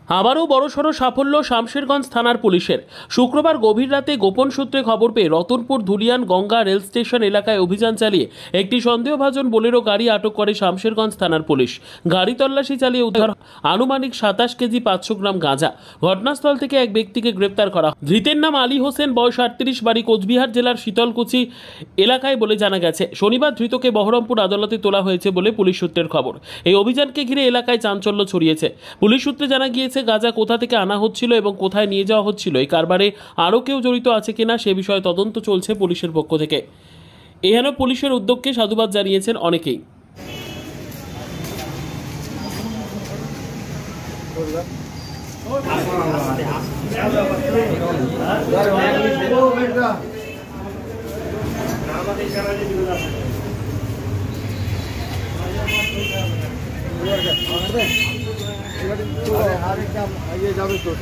আবারও বড়সড় সাফল্য শামশেরগঞ্জ থানার পুলিশের। শুক্রবার গভীর রাতে গোপন সূত্রে খবর পেয়ে রতনপুর ধুলিয়ান গঙ্গা রেল স্টেশন এলাকায় অভিযান চালিয়ে একটি সন্দেহভাজন বোলেরো গাড়ি আটক করে শামশেরগঞ্জ থানার পুলিশ। গাড়ি তল্লাশি চালিয়ে উদ্ধার আনুমানিক 27 কেজি 500 গ্রাম গাঁজা। ঘটনাস্থল থেকে এক ব্যক্তিকে গ্রেপ্তার করা। ধৃতের নাম আলী হোসেন, বয়স 38, বাড়ি কোচবিহার জেলার শীতলকুচি এলাকায় বলে জানা গেছে। শনিবার ধৃতকে বহরমপুর আদালতে তোলা হয়েছে বলে পুলিশ সূত্রের খবর। এই অভিযানকে ঘিরে এলাকায় চাঞ্চল্য ছড়িয়েছে। পুলিশ সূত্রে জানা গিয়েছে গাঁজা কোথা থেকে আনা হচ্ছিল এবং কোথায় নিয়ে যাওয়া হচ্ছিল, এই কারবারে আরও কেউ জড়িত আছে কিনা সে বিষয়ে তদন্ত চলছে পুলিশের পক্ষ থেকে। এহেন পুলিশের উদ্যোগকে সাধুবাদ জানিয়েছেন অনেকেই। যাবে তো আর